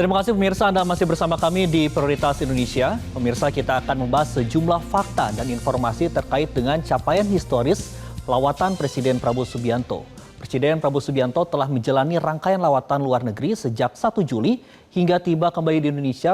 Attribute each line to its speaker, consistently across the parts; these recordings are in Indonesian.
Speaker 1: Terima kasih pemirsa, Anda masih bersama kami di Prioritas Indonesia. Pemirsa, kita akan membahas sejumlah fakta dan informasi terkait dengan capaian historis lawatan Presiden Prabowo Subianto. Presiden Prabowo Subianto telah menjalani rangkaian lawatan luar negeri sejak 1 Juli hingga tiba kembali di Indonesia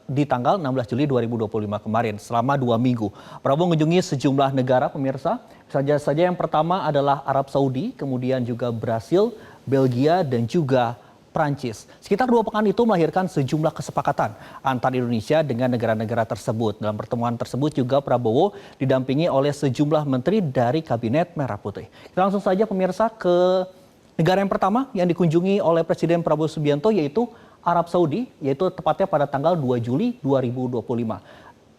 Speaker 1: di tanggal 16 Juli 2025 kemarin, selama 2 minggu. Prabowo mengunjungi sejumlah negara, pemirsa. Saja yang pertama adalah Arab Saudi, kemudian juga Brasil, Belgia, dan juga Prancis. Sekitar 2 pekan itu melahirkan sejumlah kesepakatan antara Indonesia dengan negara-negara tersebut. Dalam pertemuan tersebut juga Prabowo didampingi oleh sejumlah menteri dari Kabinet Merah Putih. Kita langsung saja pemirsa ke negara yang pertama yang dikunjungi oleh Presiden Prabowo Subianto, yaitu Arab Saudi, yaitu tepatnya pada tanggal 2 Juli 2025.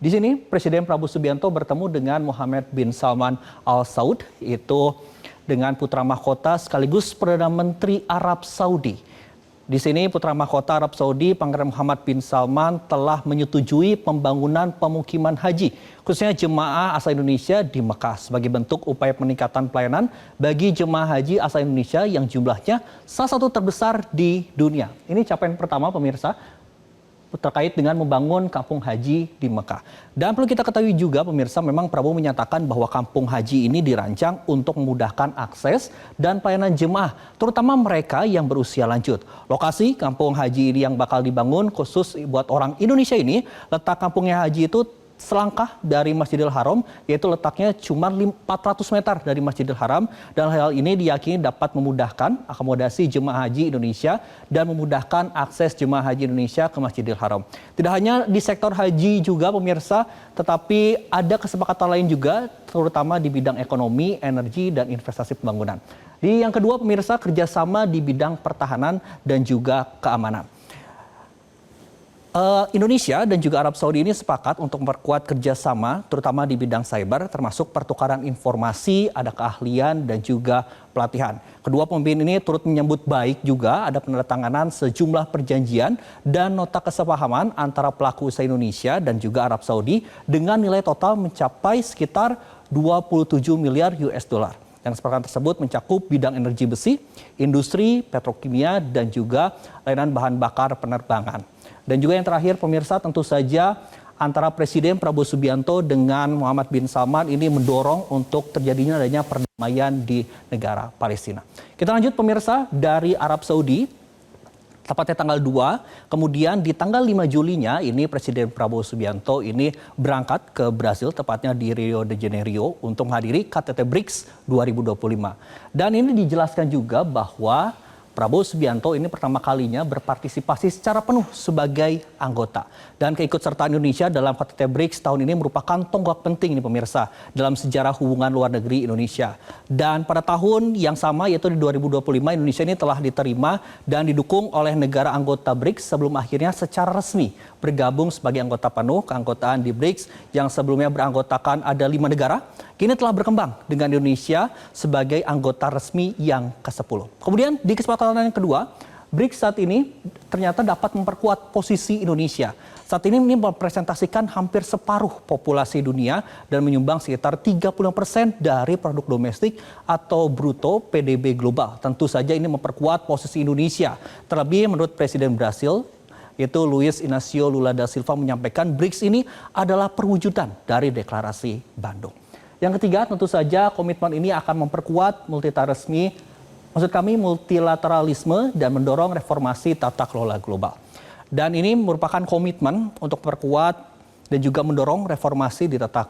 Speaker 1: Di sini Presiden Prabowo Subianto bertemu dengan Mohammed bin Salman Al Saud, yaitu dengan putra mahkota sekaligus Perdana Menteri Arab Saudi. Di sini putra mahkota Arab Saudi Pangeran Muhammad bin Salman telah menyetujui pembangunan pemukiman haji khususnya jemaah asal Indonesia di Mekah sebagai bentuk upaya peningkatan pelayanan bagi jemaah haji asal Indonesia yang jumlahnya salah satu terbesar di dunia. Ini capaian pertama pemirsa terkait dengan membangun kampung haji di Mekah. Dan perlu kita ketahui juga pemirsa, memang Prabowo menyatakan bahwa kampung haji ini dirancang untuk memudahkan akses dan pelayanan jemaah, terutama mereka yang berusia lanjut. Lokasi kampung haji ini yang bakal dibangun khusus buat orang Indonesia ini, letak kampungnya haji itu selangkah dari Masjidil Haram, yaitu letaknya cuma 400 meter dari Masjidil Haram, dan hal ini diyakini dapat memudahkan akomodasi jemaah haji Indonesia dan memudahkan akses jemaah haji Indonesia ke Masjidil Haram. Tidak hanya di sektor haji juga pemirsa, tetapi ada kesepakatan lain juga, terutama di bidang ekonomi, energi, dan investasi pembangunan. Yang kedua pemirsa, kerjasama di bidang pertahanan dan juga keamanan. Indonesia dan juga Arab Saudi ini sepakat untuk memperkuat kerjasama terutama di bidang cyber, termasuk pertukaran informasi, ada keahlian dan juga pelatihan. Kedua pemimpin ini turut menyambut baik juga ada penandatanganan sejumlah perjanjian dan nota kesepahaman antara pelaku usaha Indonesia dan juga Arab Saudi dengan nilai total mencapai sekitar 27 miliar US dollar. Yang kesepakatan tersebut mencakup bidang energi besi, industri, petrokimia, dan juga layanan bahan bakar penerbangan. Dan juga yang terakhir pemirsa, tentu saja antara Presiden Prabowo Subianto dengan Muhammad bin Salman ini mendorong untuk terjadinya adanya perdamaian di negara Palestina. Kita lanjut pemirsa, dari Arab Saudi, tepatnya tanggal 2, kemudian di tanggal 5 Julinya ini Presiden Prabowo Subianto ini berangkat ke Brasil, tepatnya di Rio de Janeiro untuk menghadiri KTT BRICS 2025. Dan ini dijelaskan juga bahwa Prabowo Subianto ini pertama kalinya berpartisipasi secara penuh sebagai anggota. Dan keikutsertaan Indonesia dalam KTT BRICS tahun ini merupakan tonggak penting ini pemirsa dalam sejarah hubungan luar negeri Indonesia. Dan pada tahun yang sama yaitu di 2025 Indonesia ini telah diterima dan didukung oleh negara anggota BRICS sebelum akhirnya secara resmi bergabung sebagai anggota penuh. Keanggotaan di BRICS yang sebelumnya beranggotakan ada 5 negara, kini telah berkembang dengan Indonesia sebagai anggota resmi yang ke-10. Kemudian di kesepakatan yang kedua, BRICS saat ini ternyata dapat memperkuat posisi Indonesia. Saat ini mempresentasikan hampir separuh populasi dunia dan menyumbang sekitar 30% dari produk domestik atau bruto PDB global. Tentu saja ini memperkuat posisi Indonesia. Terlebih menurut Presiden Brasil, yaitu Luiz Inácio Lula da Silva menyampaikan BRICS ini adalah perwujudan dari Deklarasi Bandung. Yang ketiga, tentu saja komitmen ini akan memperkuat multilateralisme dan mendorong reformasi tata kelola global. Dan ini merupakan komitmen untuk memperkuat dan juga mendorong reformasi di tata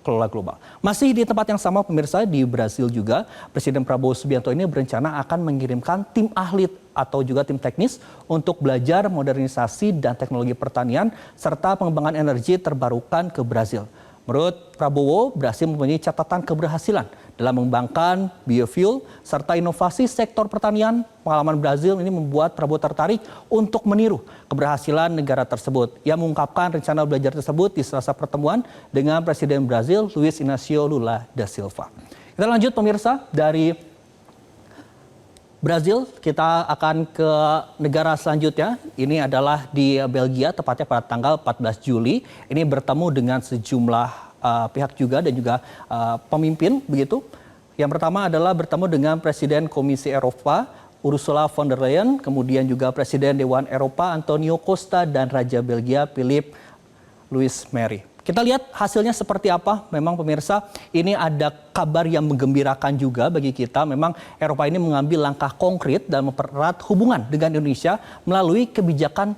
Speaker 1: kelola global. Masih di tempat yang sama pemirsa, di Brasil juga, Presiden Prabowo Subianto ini berencana akan mengirimkan tim ahli atau juga tim teknis untuk belajar modernisasi dan teknologi pertanian serta pengembangan energi terbarukan ke Brasil. Menurut Prabowo, Brasil mempunyai catatan keberhasilan dalam mengembangkan biofuel serta inovasi sektor pertanian. Pengalaman Brasil ini membuat Prabowo tertarik untuk meniru keberhasilan negara tersebut. Ia mengungkapkan rencana belajar tersebut di selasa pertemuan dengan Presiden Brasil Luiz Inácio Lula da Silva. Kita lanjut pemirsa, dari Brasil kita akan ke negara selanjutnya. Ini adalah di Belgia, tepatnya pada tanggal 14 Juli. Ini bertemu dengan sejumlah pihak juga dan juga pemimpin begitu. Yang pertama adalah bertemu dengan Presiden Komisi Eropa Ursula von der Leyen, kemudian juga Presiden Dewan Eropa Antonio Costa dan Raja Belgia Philip Louis Mary. Kita lihat hasilnya seperti apa. Memang pemirsa, ini ada kabar yang menggembirakan juga bagi kita. Memang Eropa ini mengambil langkah konkret dalam mempererat hubungan dengan Indonesia melalui kebijakan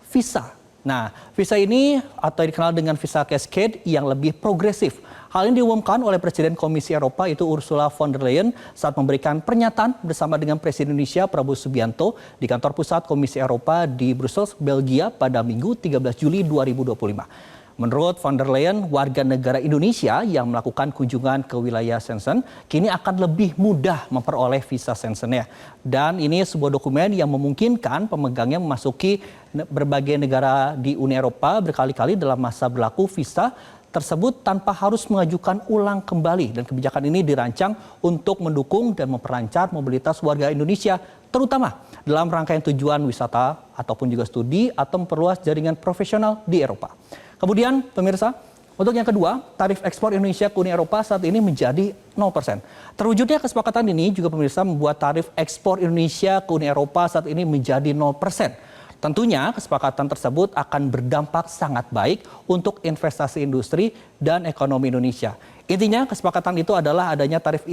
Speaker 1: visa. Nah, visa ini atau dikenal dengan visa cascade yang lebih progresif. Hal ini diumumkan oleh Presiden Komisi Eropa itu Ursula von der Leyen saat memberikan pernyataan bersama dengan Presiden Indonesia Prabowo Subianto di kantor pusat Komisi Eropa di Brussels, Belgia pada Minggu 13 Juli 2025. Menurut von der Leyen, warga negara Indonesia yang melakukan kunjungan ke wilayah Schengen kini akan lebih mudah memperoleh visa Schengen-nya. Dan ini sebuah dokumen yang memungkinkan pemegangnya memasuki berbagai negara di Uni Eropa berkali-kali dalam masa berlaku visa tersebut tanpa harus mengajukan ulang kembali. Dan kebijakan ini dirancang untuk mendukung dan memperlancar mobilitas warga Indonesia, terutama dalam rangkaian tujuan wisata ataupun juga studi atau memperluas jaringan profesional di Eropa. Kemudian pemirsa, untuk yang kedua, tarif ekspor Indonesia ke Uni Eropa saat ini menjadi 0%. Terwujudnya kesepakatan ini juga pemirsa membuat tarif ekspor Indonesia ke Uni Eropa saat ini menjadi 0%. Tentunya kesepakatan tersebut akan berdampak sangat baik untuk investasi industri dan ekonomi Indonesia. Intinya kesepakatan itu adalah adanya tarif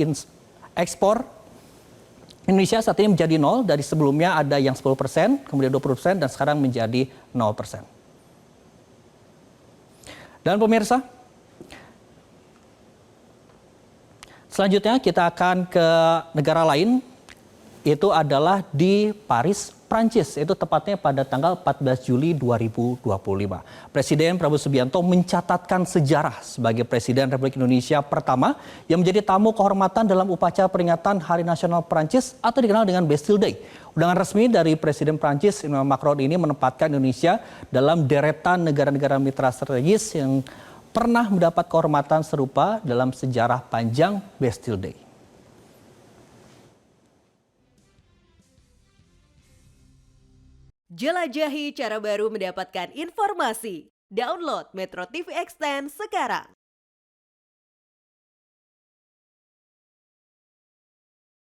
Speaker 1: ekspor Indonesia saat ini menjadi 0, dari sebelumnya ada yang 10%, kemudian 20%, dan sekarang menjadi 0%. Dan pemirsa, selanjutnya kita akan ke negara lain, itu adalah di Paris, Prancis, itu tepatnya pada tanggal 14 Juli 2025. Presiden Prabowo Subianto mencatatkan sejarah sebagai Presiden Republik Indonesia pertama yang menjadi tamu kehormatan dalam upacara peringatan Hari Nasional Prancis atau dikenal dengan Bastille Day. Undangan resmi dari Presiden Prancis Emmanuel Macron ini menempatkan Indonesia dalam deretan negara-negara mitra strategis yang pernah mendapat kehormatan serupa dalam sejarah panjang Bastille Day.
Speaker 2: Jelajahi cara baru mendapatkan informasi. Download Metro TV Extend sekarang.